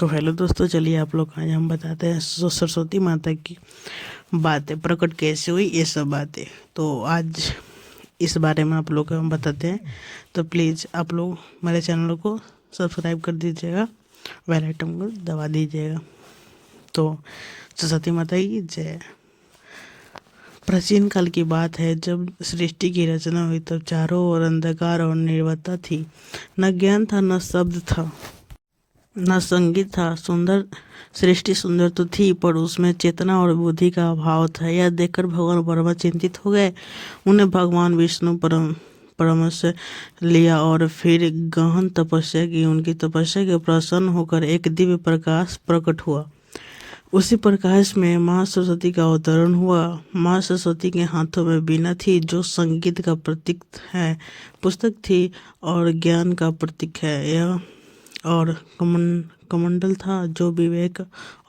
तो हेलो दोस्तों, चलिए आप लोग आज हम बताते हैं सरस्वती माता की बातें, प्रकट कैसे हुई ये सब बातें। तो आज इस बारे में आप लोग को हम बताते हैं। तो प्लीज़ आप लोग मेरे चैनल को सब्सक्राइब कर दीजिएगा, बेल आइकन को दबा दीजिएगा। तो सरस्वती माता की जय। प्राचीन काल की बात है, जब सृष्टि की रचना हुई तब चारों ओर अंधकार और निर्भरता थी। न ज्ञान था, न शब्द था, न संगीत था। सुंदर सृष्टि सुंदर तो थी, पर उसमें चेतना और बुद्धि का अभाव था। यह देखकर भगवान ब्रह्मा चिंतित हो गए। उन्हें भगवान विष्णु परामर्श लिया और फिर गहन तपस्या की। उनकी तपस्या के प्रसन्न होकर एक दिव्य प्रकाश प्रकट हुआ। उसी प्रकाश में माँ सरस्वती का अवतरण हुआ। माँ सरस्वती के हाथों में वीणा थी, जो संगीत का प्रतीक है, पुस्तक थी और ज्ञान का प्रतीक है। यह और कमंडल था, जो विवेक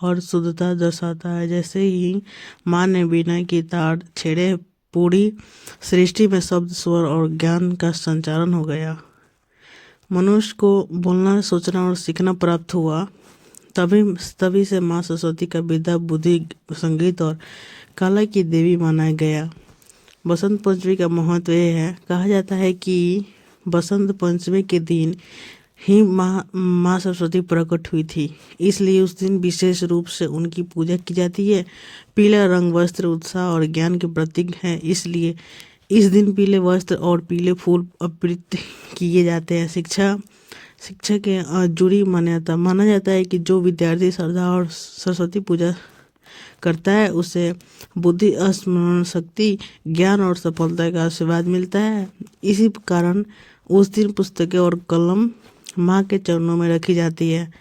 और शुद्धता दर्शाता है। जैसे ही माँ ने वीणा की तार छेड़े, पूरी सृष्टि में शब्द, स्वर और ज्ञान का संचारण हो गया। मनुष्य को बोलना, सोचना और सीखना प्राप्त हुआ। तभी से माँ सरस्वती का विद्या, बुद्धि, संगीत और कला की देवी माना गया। बसंत पंचमी का महत्व यह है, कहा जाता है कि बसंत पंचमी के दिन ही माँ सरस्वती प्रकट हुई थी, इसलिए उस दिन विशेष रूप से उनकी पूजा की जाती है। पीला रंग वस्त्र उत्साह और ज्ञान के प्रतीक है, इसलिए इस दिन पीले वस्त्र और पीले फूल अर्पित किए जाते हैं। शिक्षा के जुड़ी मान्यता माना जाता है कि जो विद्यार्थी श्रद्धा और सरस्वती पूजा करता है, उसे बुद्धि, स्मरण शक्ति, ज्ञान और सफलता का आशीर्वाद मिलता है। इसी कारण उस दिन पुस्तकें और कलम माँ के चरणों में रखी जाती है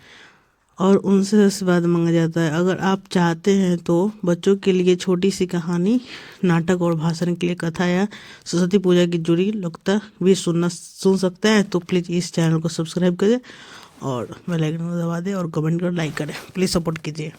और उनसे आशीर्वाद मांगा जाता है। अगर आप चाहते हैं तो बच्चों के लिए छोटी सी कहानी, नाटक और भाषण के लिए कथा या सरस्वती पूजा की जुड़ी लोकता भी सुन सकते हैं। तो प्लीज़ इस चैनल को सब्सक्राइब करें और बेल आइकन को दबा दें और कमेंट कर लाइक करें। प्लीज़ सपोर्ट कीजिए।